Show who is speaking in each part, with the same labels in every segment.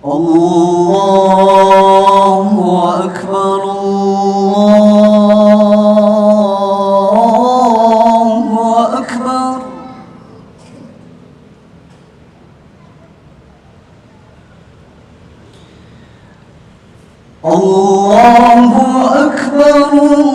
Speaker 1: الله أكبر الله أكبر الله أكبر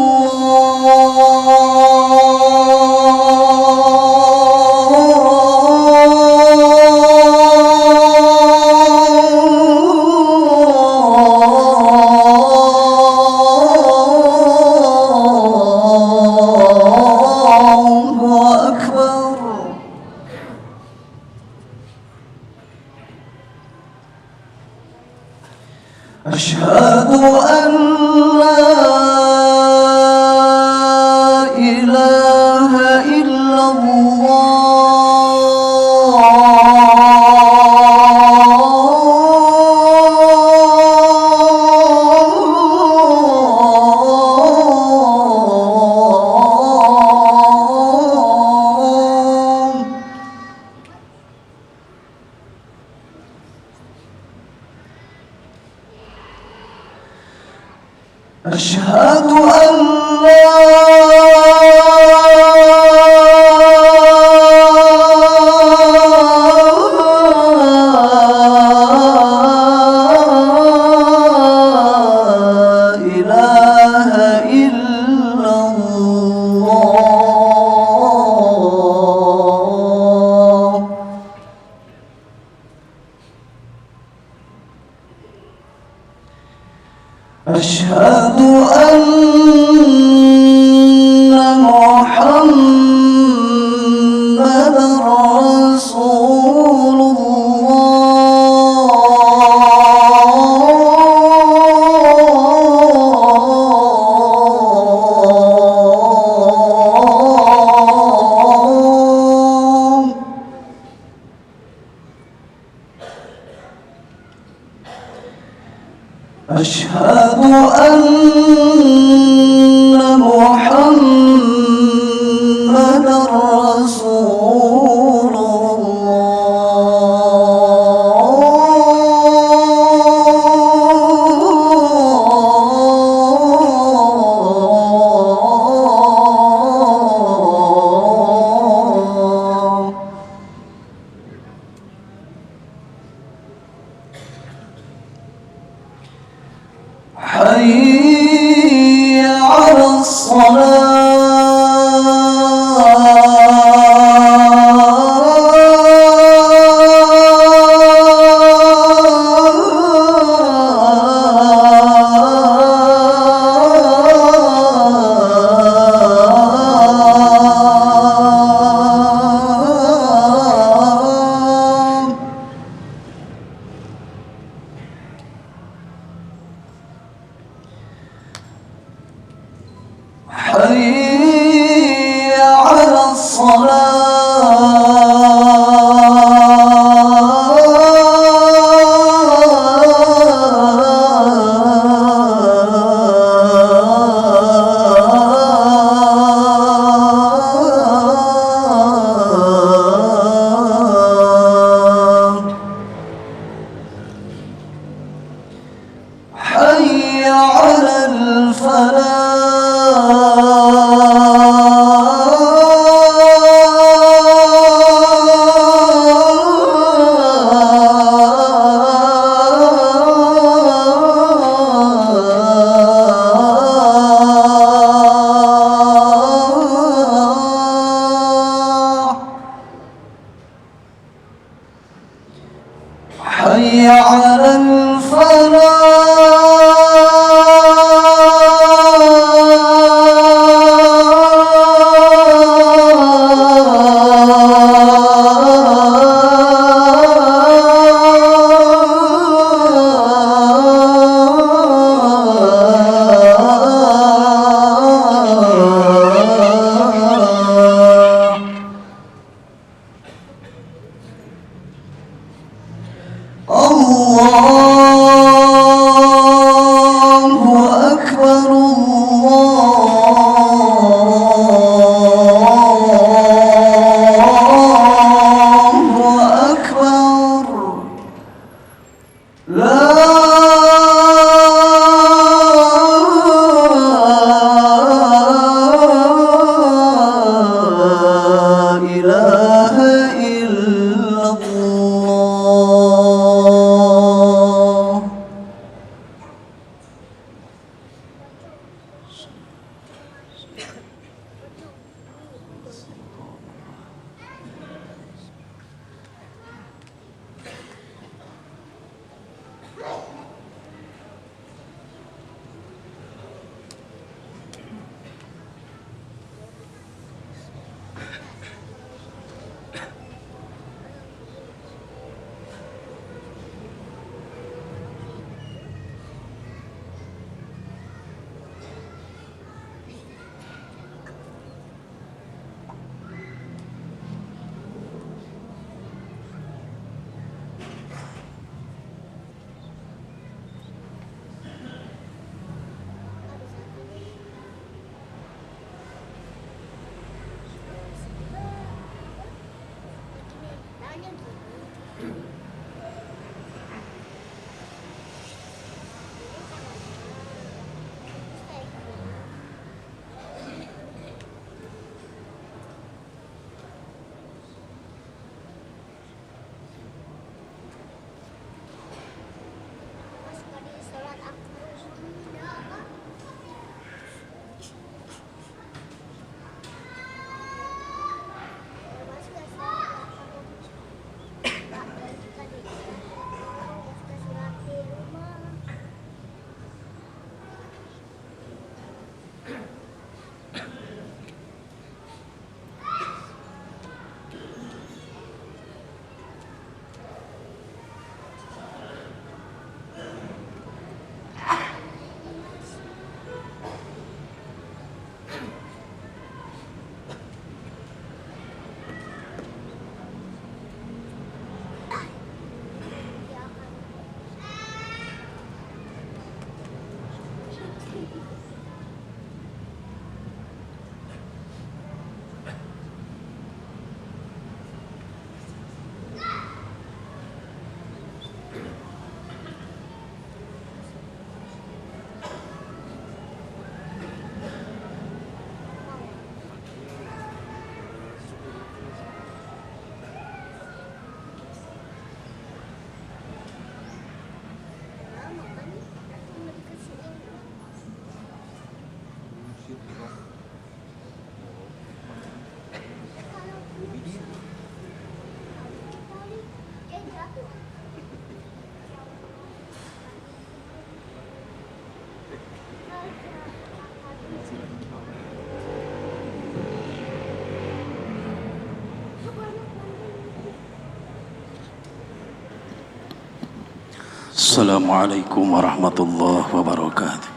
Speaker 2: Assalamualaikum warahmatullahi wabarakatuh.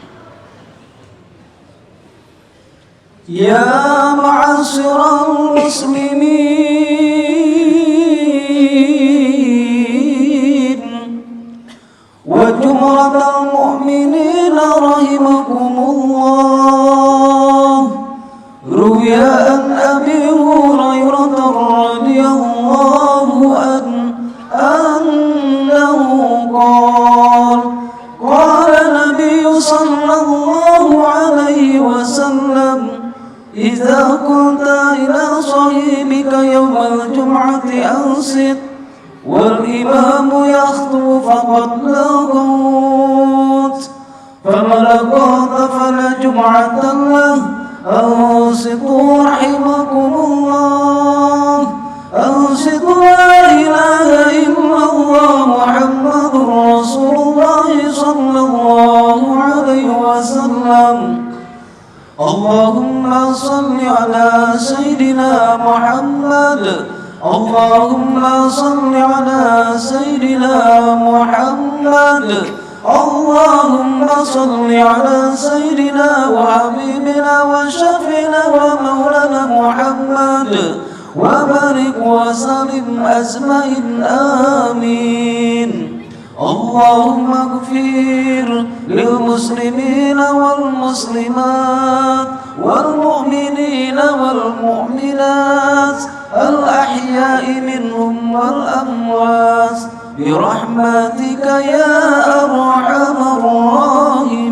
Speaker 1: Ya ma'asyiral muslimin wa jumlatal mu'minin rahimakumullah. Ruwiya an Abi Hurairah radhiyallahu anhu qala Nabi sallallahu alaihi wasallam إذا كنت إلى صاحبك يوم الجمعة أنصت والإمام يخطب فقد لغوت فمن لغوت فلا جمعة له أنصتوا رحمكم الله أنصتوا لا إله إلا الله محمد رسول الله صلى الله عليه وسلم. اللهم صل على سيدنا محمد اللهم صل على سيدنا محمد اللهم صل على سيدنا وحبيبنا وشفينا ومولانا محمد وبارك وسلم أجمعين آمين. اللهم اغفر للمسلمين والمسلمات والمؤمنين والمؤمنات الأحياء منهم والأموات برحمتك يا أرحم الراحمين.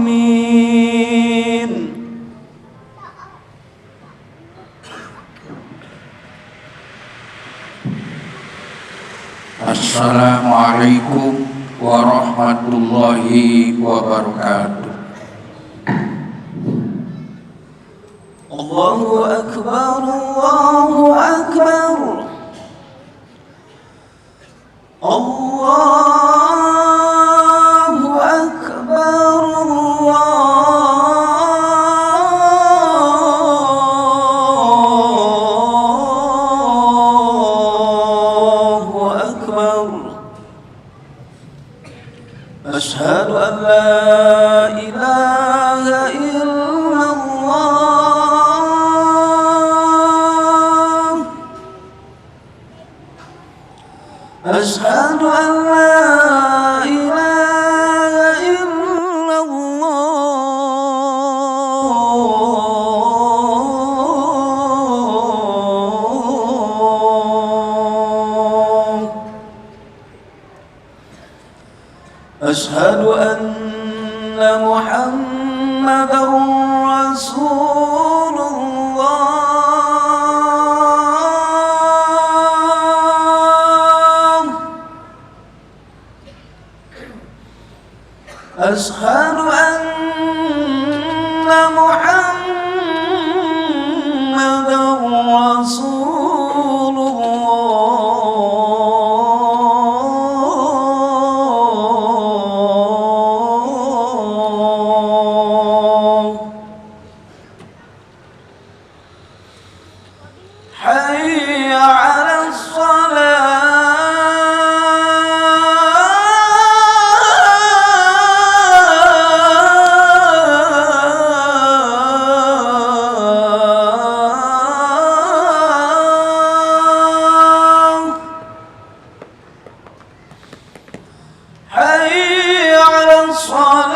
Speaker 2: Assalamualaikum warahmatullahi wabarakatuh.
Speaker 1: Allahu akbar Allahu akbar Allahu akbar Allahu akbar. أشهد أن لا إله إلا الله أشهد أن لا إله إلا الله أشهد أن محمدا رسول الله أشهد أن محمدا رسول الله. حي على الصلاة حي على الصلاة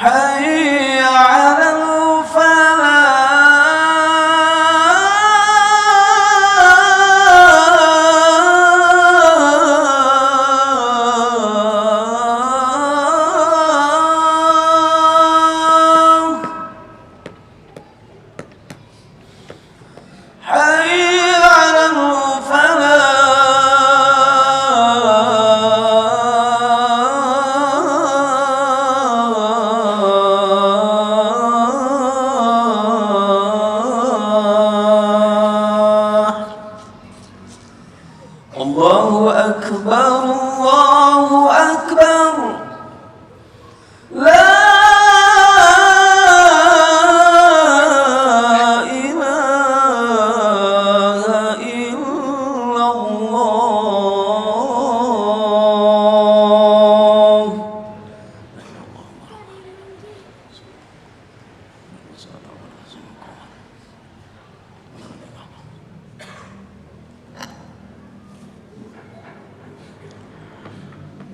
Speaker 1: حي على الفلاح حي على الفلاح. الله أكبر الله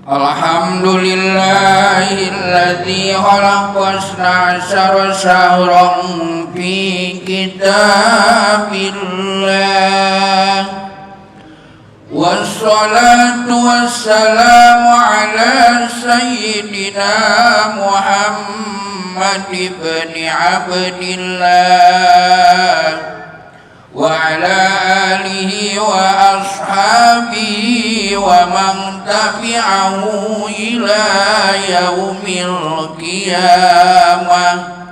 Speaker 2: Alhamdulillahilladzi khalaqasna asyara syahran fi kitabillah. Wassalatu wassalamu ala sayyidina Muhammad ibn Abdillah wa ala alihi wa ashabihi wa man tabi'ahu ila yaumil qiyamah.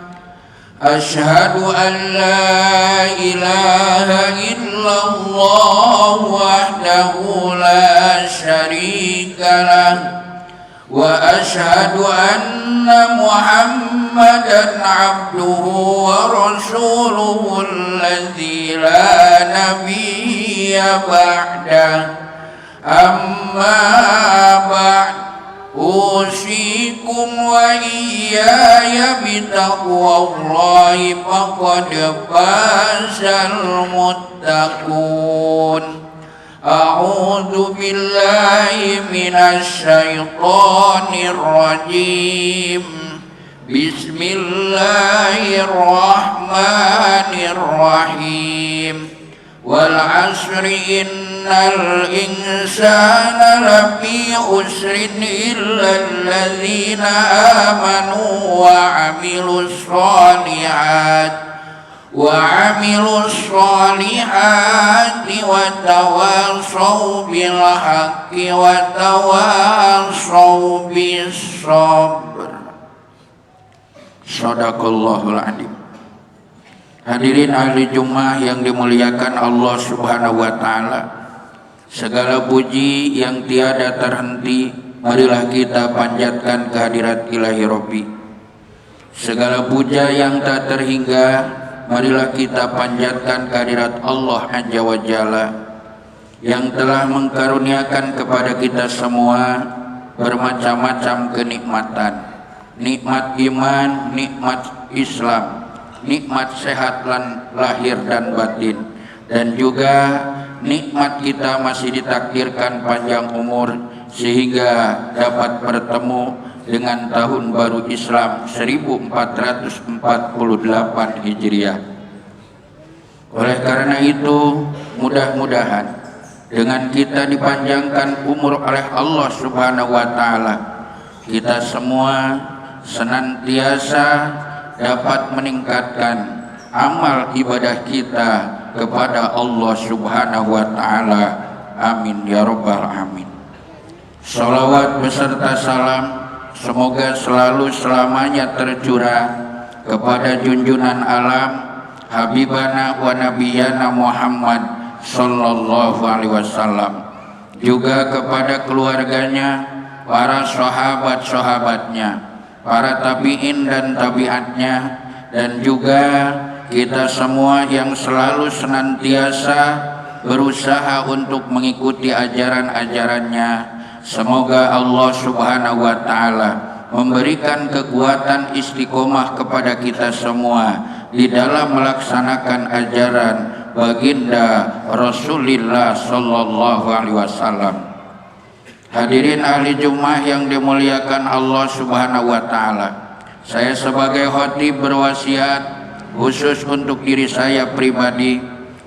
Speaker 2: Asyhadu an la ilaha illallah wahdahu la syarika lah wa asyhadu anna Muhammadan abduhu wa rasuluhu alladzi la nabiyya ba'dah. Amma ba'd, usikum wa iyaya bitaqwallahi faqad fazal muttaqun. A'udzu billahi minasy syaithanir rajim. Bismillahirrahmanirrahim. Wal 'asri innal insana lafi khusrin illa alladzina amanu wa 'amilus solihati wa tawassaw bil haqqi wa tawassaw bis sabr. Shadaqallahul adzim. Hadirin ahli Jumat yang dimuliakan Allah Subhanahu wa taala. Segala puji yang tiada terhenti marilah kita panjatkan kehadirat Ilahi Rabbi. Segala puja yang tak terhingga marilah kita panjatkan kehadirat Allah Azza wa Jalla yang telah mengkaruniakan kepada kita semua bermacam-macam kenikmatan. Nikmat iman, nikmat Islam, nikmat sehat lahir dan batin, dan juga nikmat kita masih ditakdirkan panjang umur sehingga dapat bertemu dengan tahun baru Islam 1448 Hijriah. Oleh karena itu, mudah-mudahan dengan kita dipanjangkan umur oleh Allah Subhanahu wa taala, kita semua senantiasa dapat meningkatkan amal ibadah kita kepada Allah Subhanahu wa taala. Amin ya rabbal alamin. Shalawat beserta salam semoga selalu selamanya tercurah kepada junjungan alam Habibana wa Nabiyana Muhammad sallallahu alaihi wasallam, juga kepada keluarganya, para sahabat-sahabatnya, para tabi'in dan tabi'atnya, dan juga kita semua yang selalu senantiasa berusaha untuk mengikuti ajaran-ajarannya. Semoga Allah Subhanahu wa taala memberikan kekuatan istiqomah kepada kita semua di dalam melaksanakan ajaran baginda Rasulullah sallallahu alaihi wasallam. Hadirin ahli Jumat yang dimuliakan Allah Subhanahu wa taala. Saya sebagai khatib berwasiat khusus untuk diri saya pribadi,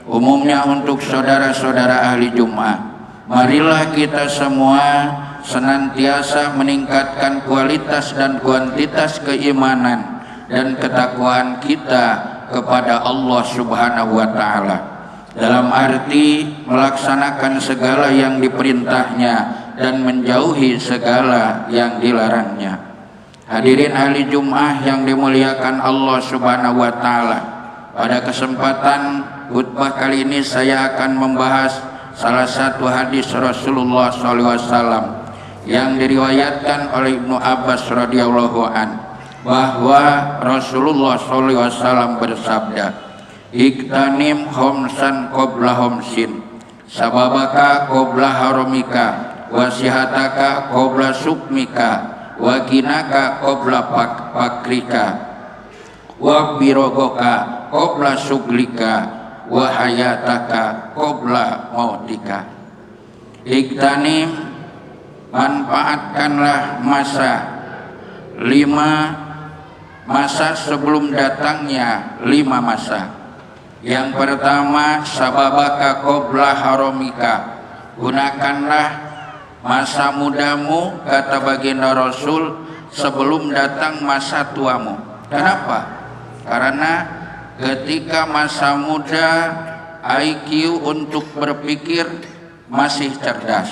Speaker 2: umumnya untuk saudara-saudara ahli Jumat. Marilah kita semua senantiasa meningkatkan kualitas dan kuantitas keimanan dan ketakwaan kita kepada Allah Subhanahu wa taala, dalam arti melaksanakan segala yang diperintahnya dan menjauhi segala yang dilarangnya. Hadirin ahli Jumat yang dimuliakan Allah Subhanahu wa taala, pada kesempatan khutbah kali ini saya akan membahas salah satu hadis Rasulullah SAW yang diriwayatkan oleh Ibnu Abbas radhiyallahu an, bahwa Rasulullah SAW bersabda, "Iktanim khomsan qabla khomsin, sababaka qabla haramika, wasihataka qabla sukmika, wakinaka qabla pakrika, wa birogoka qabla suglika, wa hayataka qabla mautika." Iktanim, manfaatkanlah masa sebelum datangnya 5 masa. Yang pertama, sababaka qabla haramika, gunakanlah masa mudamu, kata baginda Rasul, sebelum datang masa tuamu. Kenapa? Karena ketika masa muda IQ untuk berpikir masih cerdas,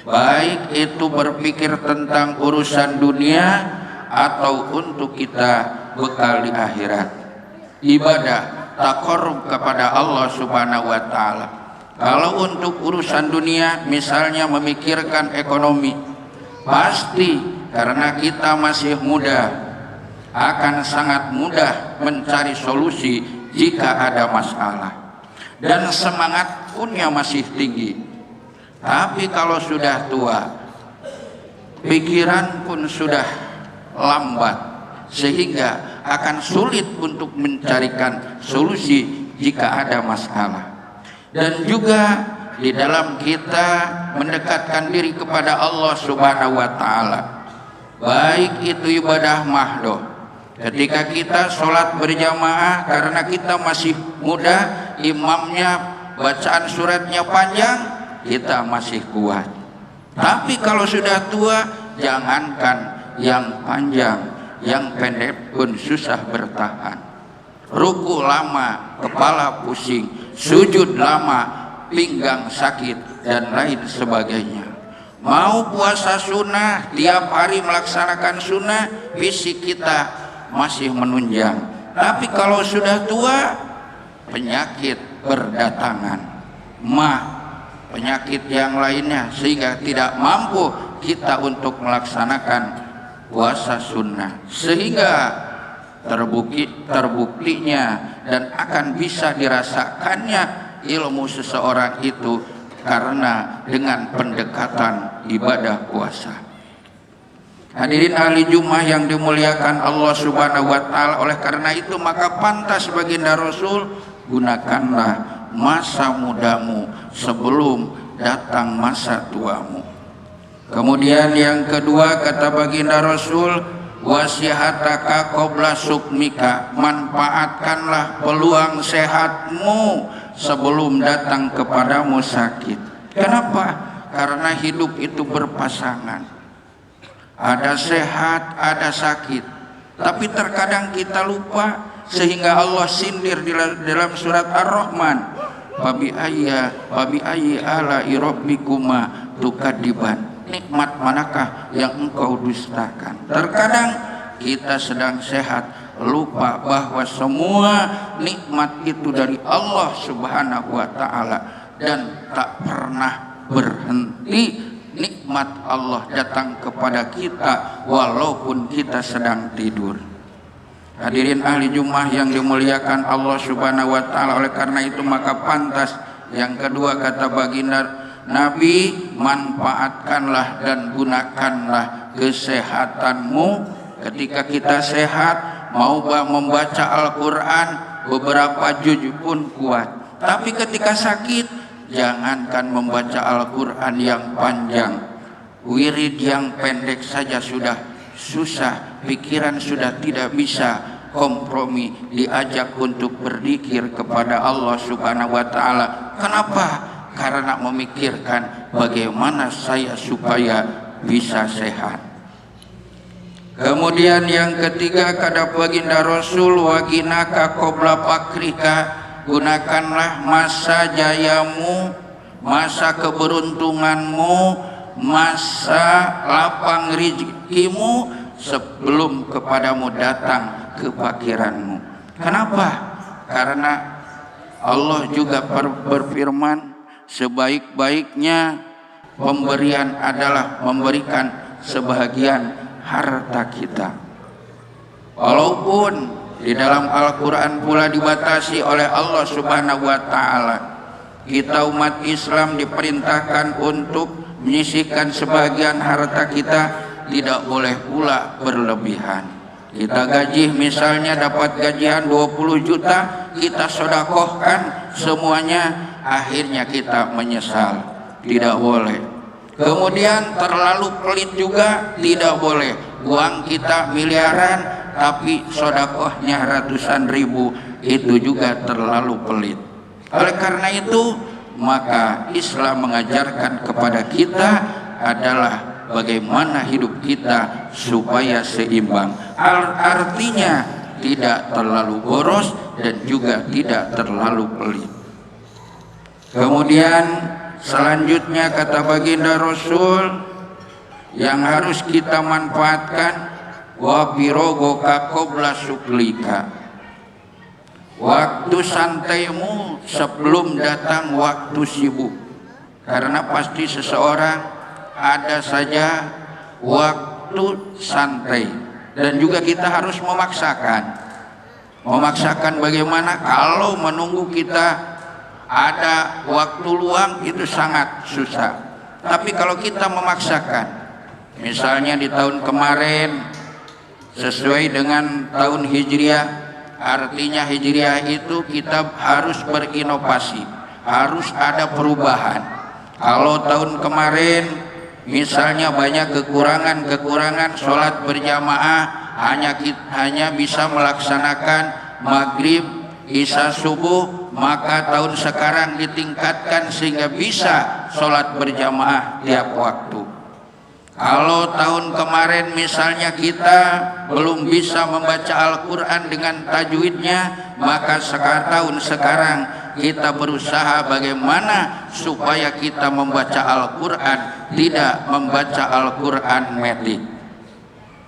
Speaker 2: baik itu berpikir tentang urusan dunia atau untuk kita bekal di akhirat, ibadah, taqarrub kepada Allah Subhanahu wa taala. Kalau untuk urusan dunia, misalnya memikirkan ekonomi, pasti karena kita masih muda akan sangat mudah mencari solusi jika ada masalah, dan semangat punnya masih tinggi. Tapi kalau sudah tua, pikiran pun sudah lambat, sehingga akan sulit untuk mencarikan solusi jika ada masalah. Dan juga di dalam kita mendekatkan diri kepada Allah Subhanahu wa taala, baik itu ibadah mahdoh, ketika kita sholat berjamaah karena kita masih muda, imamnya bacaan suratnya panjang, kita masih kuat. Tapi kalau sudah tua, jangankan yang panjang, yang pendek pun susah bertahan. Ruku lama, kepala pusing, sujud lama, pinggang sakit, dan lain sebagainya. Mau puasa sunnah, tiap hari melaksanakan sunnah, fisik kita masih menunjang. Tapi kalau sudah tua, penyakit berdatangan, penyakit yang lainnya, sehingga tidak mampu kita untuk melaksanakan puasa sunnah, sehingga terbuktinya dan akan bisa dirasakannya ilmu seseorang itu karena dengan pendekatan ibadah puasa. Hadirin ahli Jumat yang dimuliakan Allah Subhanahu wa taala, oleh karena itu maka pantas baginda Rasul, gunakanlah masa mudamu sebelum datang masa tuamu. Kemudian yang kedua, kata baginda Rasul, wasihataka qabla sukmika, manfaatkanlah peluang sehatmu sebelum datang kepadamu sakit. Kenapa? Karena hidup itu berpasangan, ada sehat, ada sakit. Tapi terkadang kita lupa, sehingga Allah sindir di dalam surat Ar-Rahman, Fabi ayyi ala'i rabbikuma tukadziban, nikmat manakah yang engkau dustakan. Terkadang kita sedang sehat, lupa bahwa semua nikmat itu dari Allah Subhanahu wa taala, dan tak pernah berhenti nikmat Allah datang kepada kita walaupun kita sedang tidur. Hadirin ahli Jumat yang dimuliakan Allah Subhanahu wa taala, oleh karena itu maka pantas yang kedua, kata baginda Nabi, manfaatkanlah dan gunakanlah kesehatanmu. Ketika kita sehat, mau membaca Al-Quran beberapa juz pun kuat. Tapi ketika sakit, jangankan membaca Al-Quran yang panjang, wirid yang pendek saja sudah susah, pikiran sudah tidak bisa kompromi, diajak untuk berzikir kepada Allah Subhanahu wa taala. Kenapa? Karena memikirkan bagaimana saya supaya bisa sehat. Kemudian yang ketiga, kata baginda Rasul, waginaka qabla fakrika, gunakanlah masa jayamu, masa keberuntunganmu, masa lapang rezekimu sebelum kepadamu datang kefakiranmu. Kenapa? Karena Allah juga berfirman, sebaik-baiknya pemberian adalah memberikan sebahagian harta kita. Walaupun di dalam Al-Quran pula dibatasi oleh Allah Subhanahu wa taala, kita umat Islam diperintahkan untuk menyisihkan sebagian harta kita, tidak boleh pula berlebihan. Kita gaji misalnya dapat gajian 20 juta, kita sedekahkan semuanya, akhirnya kita menyesal. Tidak boleh. Kemudian terlalu pelit juga tidak boleh. Uang kita miliaran tapi sodakohnya ratusan ribu, itu juga terlalu pelit. Oleh karena itu, maka Islam mengajarkan kepada kita adalah bagaimana hidup kita supaya seimbang. Artinya tidak terlalu boros dan juga tidak terlalu pelit. Kemudian selanjutnya kata baginda Rasul yang harus kita manfaatkan, wa birogoka qabla suklika, waktu santaimu sebelum datang waktu sibuk. Karena pasti seseorang ada saja waktu santai, dan juga kita harus memaksakan bagaimana kalau menunggu kita ada waktu luang itu sangat susah. Tapi kalau kita memaksakan, misalnya di tahun kemarin sesuai dengan tahun Hijriah, artinya Hijriah itu kita harus berinovasi, harus ada perubahan. Kalau tahun kemarin misalnya banyak kekurangan sholat berjamaah, hanya bisa melaksanakan maghrib, isya, subuh, maka tahun sekarang ditingkatkan sehingga bisa sholat berjamaah tiap waktu. Kalau tahun kemarin misalnya kita belum bisa membaca Al-Quran dengan tajwidnya, maka tahun sekarang kita berusaha bagaimana supaya kita membaca Al-Quran, tidak membaca Al-Quran metik.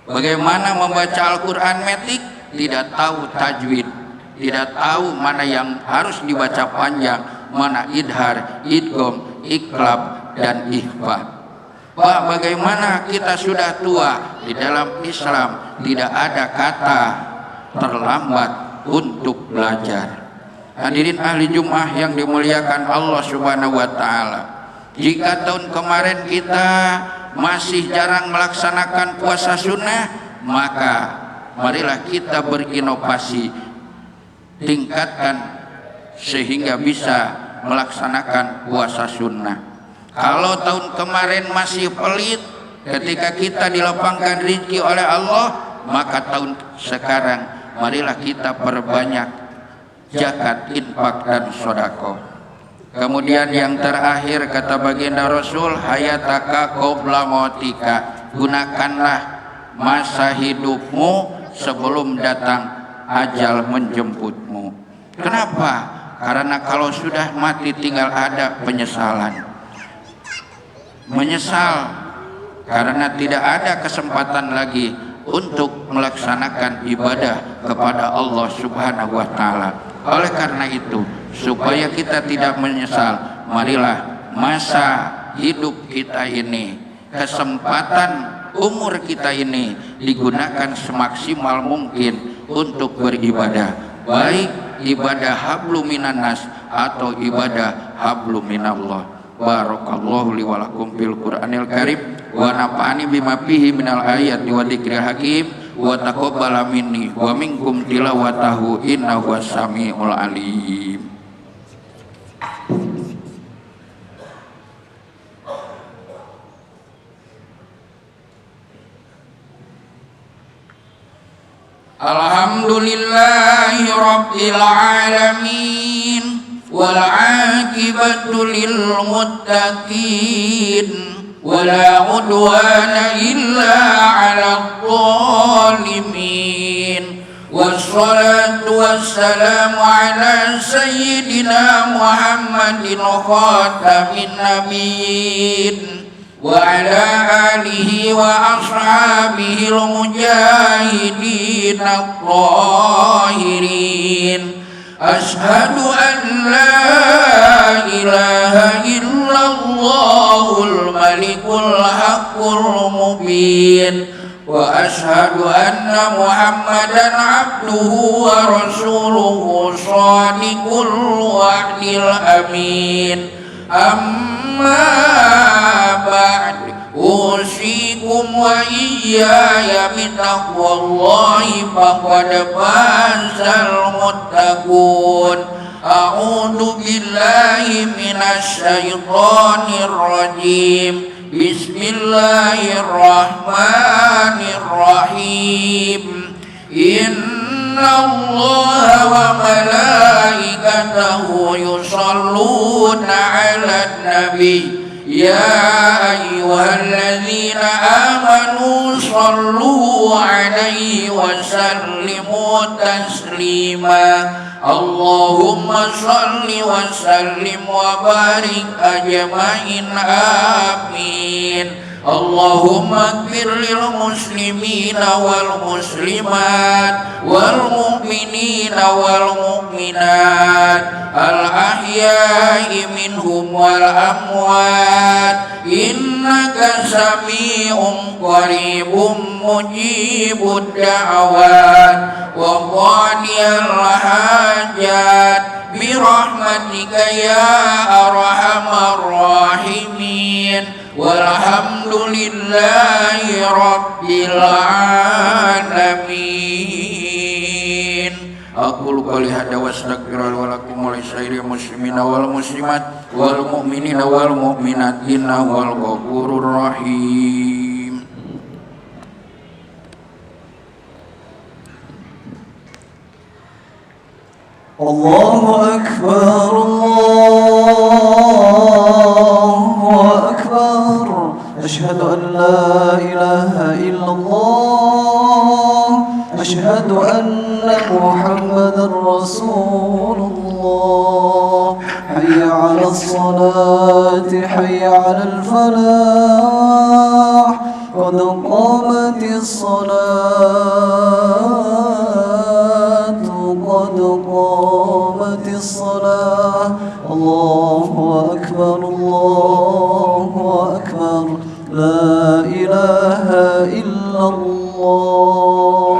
Speaker 2: Bagaimana membaca Al-Quran metik? Tidak tahu tajwid, tidak tahu mana yang harus dibaca panjang, mana idhar, idgham, iqlab, dan ikhfa. Pak, bagaimana kita sudah tua? Di dalam Islam tidak ada kata terlambat untuk belajar. Hadirin ahli Jum'ah yang dimuliakan Allah Subhanahu wa taala. Jika tahun kemarin kita masih jarang melaksanakan puasa sunnah, maka marilah kita berinovasi, tingkatkan sehingga bisa melaksanakan puasa sunnah. Kalau tahun kemarin masih pelit, ketika kita dilapangkan rezeki oleh Allah, maka tahun sekarang marilah kita perbanyak zakat, infak, dan sedekah. Kemudian yang terakhir kata baginda Rasul, hayataka qabla mautika, gunakanlah masa hidupmu sebelum datang ajal menjemputmu. Kenapa? Karena kalau sudah mati tinggal ada penyesalan. Menyesal karena tidak ada kesempatan lagi untuk melaksanakan ibadah kepada Allah Subhanahu wa taala. Oleh karena itu, supaya kita tidak menyesal, marilah masa hidup kita ini, kesempatan umur kita ini digunakan semaksimal mungkin untuk beribadah, baik ibadah hablum minannas atau ibadah hablum minallah. Barakallahu li wa lakum fil Qur'anil Karim wa nafa'ani bima fihi minal ayati wa dzikril hakim wa taqabbala minni wa minkum tilawatahu innahu was-sami'ul alim. Alhamdulillahi rabbil alamin wal 'aqibatu lil muttaqin wala 'udwana illa 'alal zalimin. Wassalatu wassalamu ala sayyidina Muhammadin khatamin nabiyyin wa ala alihi wa ashabihi al-mujahidin al-tahirin. Ashhadu an la ilaha illallahul malikul haqqul mubin wa ashhadu anna Muhammadan abduhu wa rasuluhu shadiqul wa'dil amin. Amma ba'd, usikum wa iyaya bitaqwallahi faqad fazal muttaqun. A'udzu billahi minasy syaithanir rajim. Bismillahirrahmanirrahim. Innallaha wa malaikatahu yusholluna 'alan nabi. Ya ayyuhalladzina amanu shollu 'alaihi wa sallimu taslima. Allahumma sholli wa sallim wa barik ajmain amin. Allahumma ighfir lil muslimina wal muslimat wal mu'minina wal mu'minat al ahya'i minhum wal amwat innaka sami'un qaribun mujibud da'awat wa qadiyal hajat birahmatika ya arhamar rahimin. Walhamdulillahi rabbil alamin. Aqulu qouli hadza wa astaghfirullaha wa lakum wa lisairil muslimina wal muslimat wal mu'minina wal mu'minat innahu wal ghafurur rahim.
Speaker 1: Allahu akbar, Allahu akbar. Asyhadu an la ilaha illallah. Asyhadu anna Muhammadar Rasulullah. Hayya 'alas salati, hayya 'alal falah. Qad qamatis salat. قد قامت الصلاة. الله أكبر، الله أكبر. لا إله إلا الله.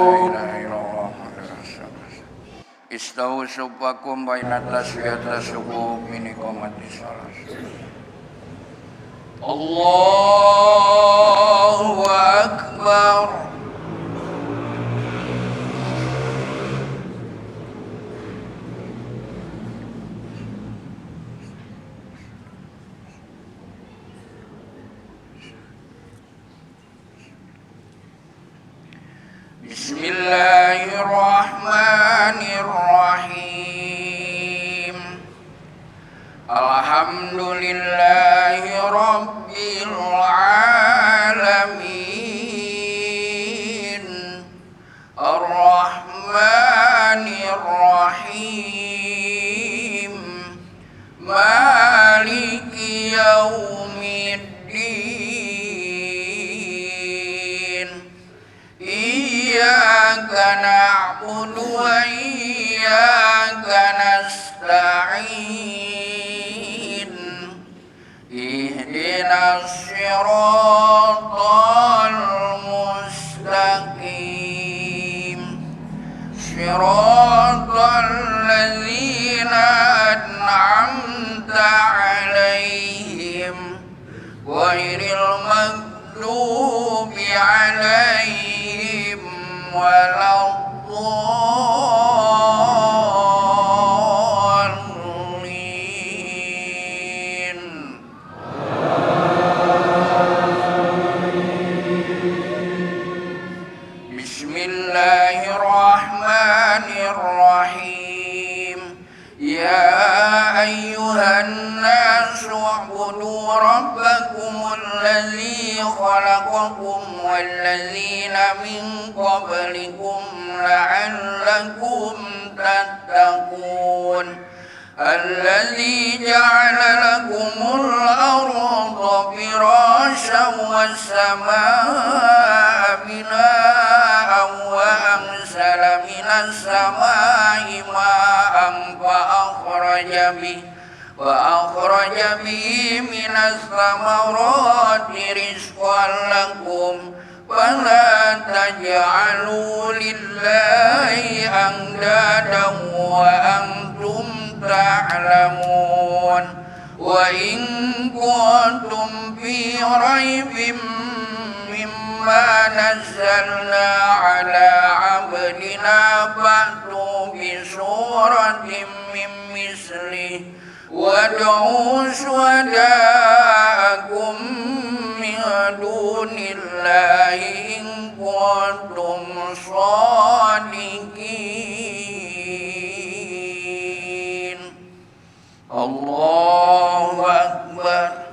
Speaker 2: Istawu sufakum baina tasbiyat tasbih min iqamatis shalah. Allahu akbar. Bismillahirrahmanirrahim. Alhamdulillahi rabbil alamin. Ar-Rahmanir-Rahim. Maliki yaumiddin. Iyyaka na'budu wa iyyaka nasta'in. Ihdinas siratal mustaqim. Siratal ladzina an'amta 'alaihim ghairil maghdubi 'alaihim waladdallin. Bismillahirrahmanirrahim. Ya ayyuhan nasu u'budu rabbakumul ladzi khalaqakum wal ladzina min qablikum la'allakum tattaqun. Alladzi ja'ala lakumul arda firasyan was samaa'a bina'an wa anzala minas samaa'i ma'an fa akhraja bihi minas thamarati rizqan lakum fala taj'alu lillahi andadan wa antum ta'lamun. Wa in kuntum fi raibin mimma nazzalna ala abdina fa'tu bi suratin min mislihi wad'u syuhada'akum min dunillahi in kuntum shadiqin. Allahu Akbar.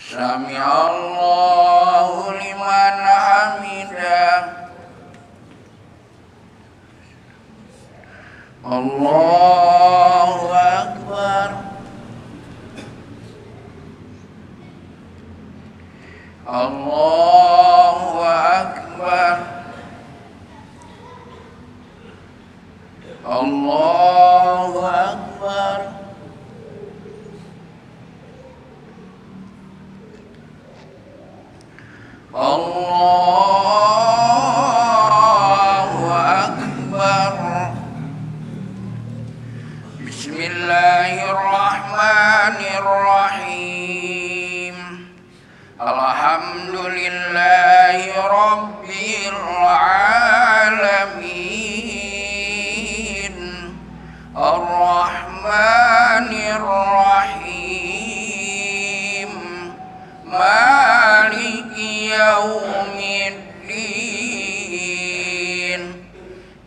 Speaker 2: Sami'allahu liman hamidah. Allahu Akbar. Allahu Akbar. Allahu Akbar. Allahu Akbar. Bismillahirrahmanirrahim. Alhamdulillahi rabbil alamin. Ar-Rahmanir Rahim. Maliki yaumiddin.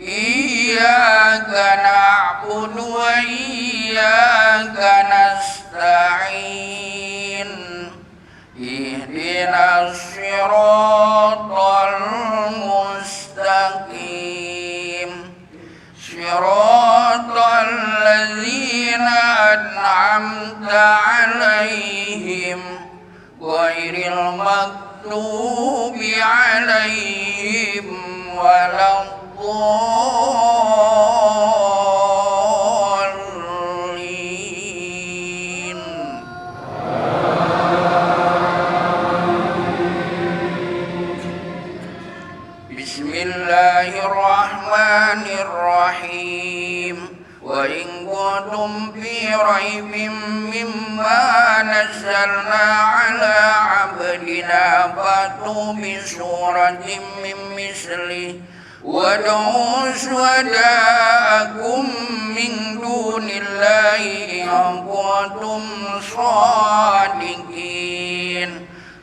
Speaker 2: Iyyaka na'budu wa iyyaka nasta'in. Ihdinas siratal mustaqim. Siratal ladzina an'amta 'alaihim ghairil maghdubi 'alaihim waladdallin. Bismillahirrahmanirrahim. Wa in kuntum fi raibin mimma nazzalna ala 'abdina fatu bi suratin min mislihi wad'u syuhada'akum min dunillahi in kuntum shadiqin.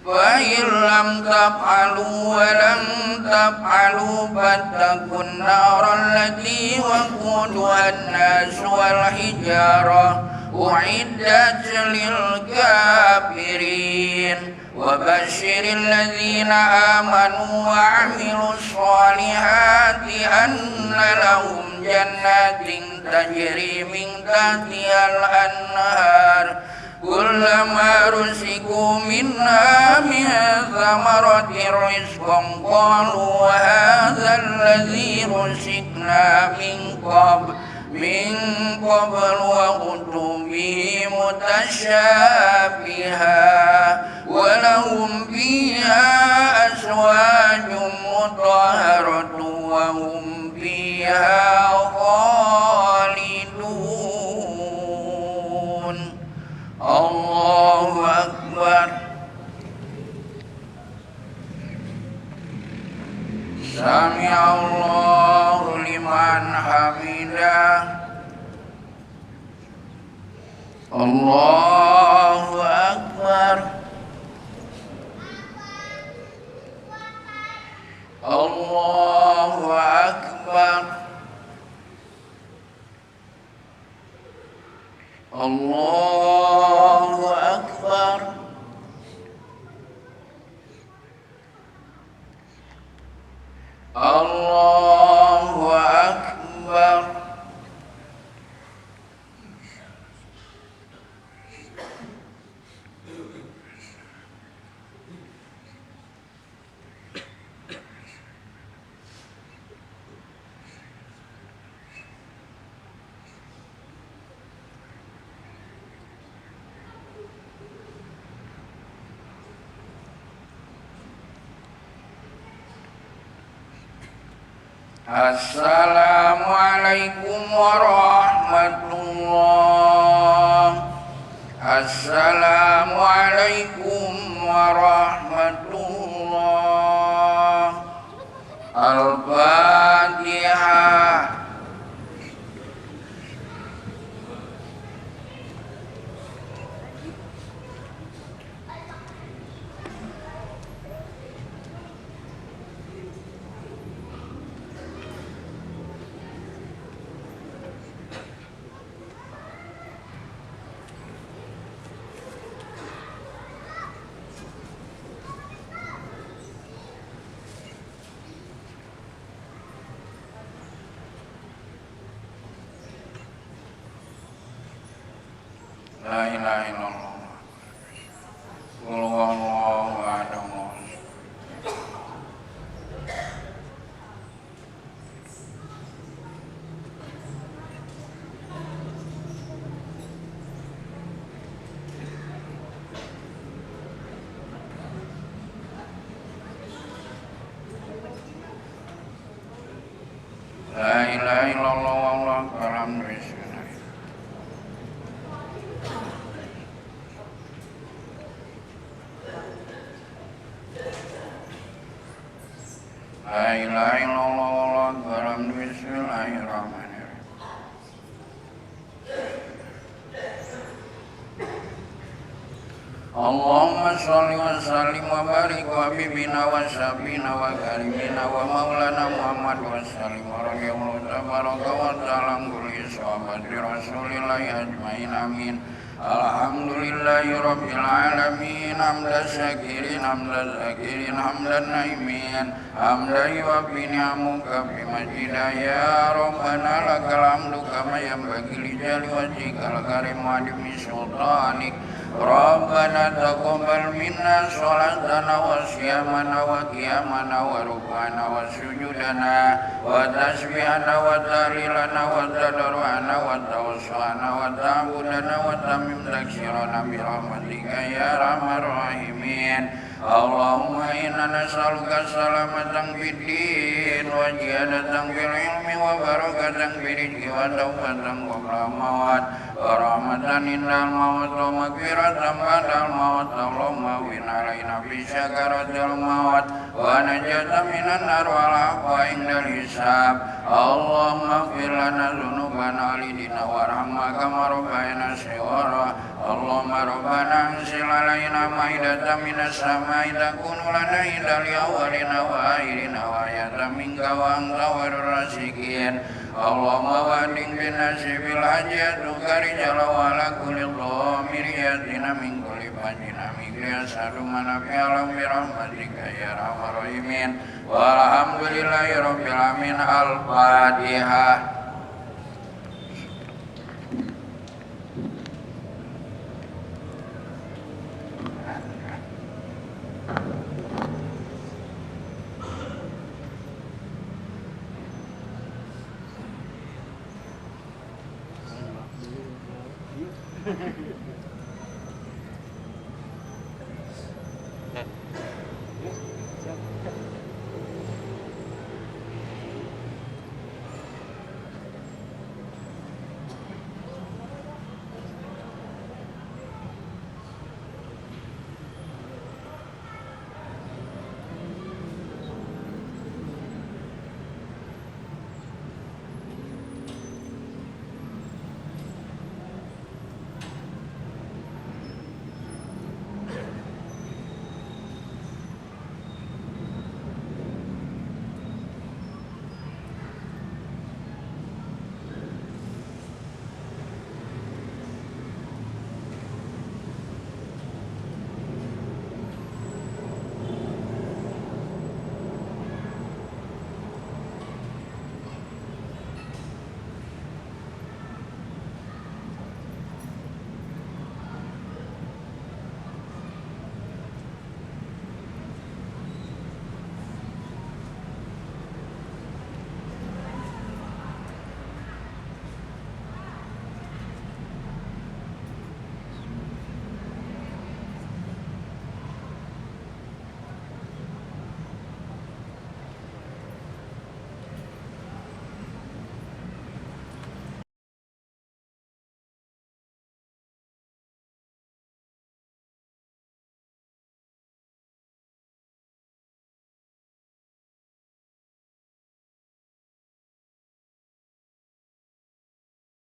Speaker 2: Wa in lam taf'alu wa lam taf'alu fattaqun naral lati waquduha an-nas wal hijarah u'iddat lil kafirin. Wa basyiril ladzina amanu wa 'amilus shalihati anna lahum jannatin tajri min tahtihal anhar kullama ruziqu minha min thamaratir rizqan qalu hadzal ladzi ruziqna min qabl wa qutu bihi mutasyabiha wa lahum fiha azwajun mutahharatun wa hum fiha khalidun. Allahu Akbar. Sami'allahu liman hamidah. Allahu Akbar. Allahu Akbar. Allahu Akbar. Allahu Akbar. Assalamualaikum warahmatullah. Assalamualaikum warahmatullah. Al-Fatihah. La ilaha illallah. Qul huwallahu ahad. La ilaha illallah wallahu akbar. Alhamdulillah. La ilaha illallah wallahu akbar. Bismillahirrahmanirrahim. Allahumma sholli wa sallim wa barik wa habibina wa syafina wa karimina wa maulana Muhammad wa sallim wa radiyallahu tabaraka wa ta'ala kulli sahabati rasulillahi ajmain amin. Alhamdulillahi rabbil alamin. Hamdan syakirin hamdan zakirin hamdan naimin hamdan yuwaffi ni'amuka fi majida ya rabbana lakal hamdu kama yanbaghi li jalali wajhikal karim wa adimi sultanik. Rabbana taqabbal minna sholatana wa siyamana wa qiyamana wa ruk'ana wa sujudana wa tasbihana wa tahlilana wa tadarruana wa tawassulana wa ta'budana wa tamim taksirana bi rahmatika ya arhamar rahimin. Allahumma inna nas'aluka salamatan fid din wa ziyadatan fil ilmi wa barakatan fil rizqi wa tawbatan qabla maut wa rahmatan indal maut wa maghfiratan ba'dal maut. Allahumma win alaina fi sakaratil maut wa najatan minan nar wal afwa indal hisab. Allahumma ighfir lana dzunubana walidina warhamna kama rabbayana shighara. Allahumma rabbana anzil alaina maidatan minas samai takunu lana idal awwalina wa akhirina wa ayatan minka wa anta khairur raziqin. Allahumma wading bin nasibil hajatu karijala wa ala kulli dhamir yatina min kulli fajin amik yasadu manafi alam birahmatika ya arhamar rahimin. Walhamdulillahi rabbil alamin. Al-Fatihah.
Speaker 3: Hehehe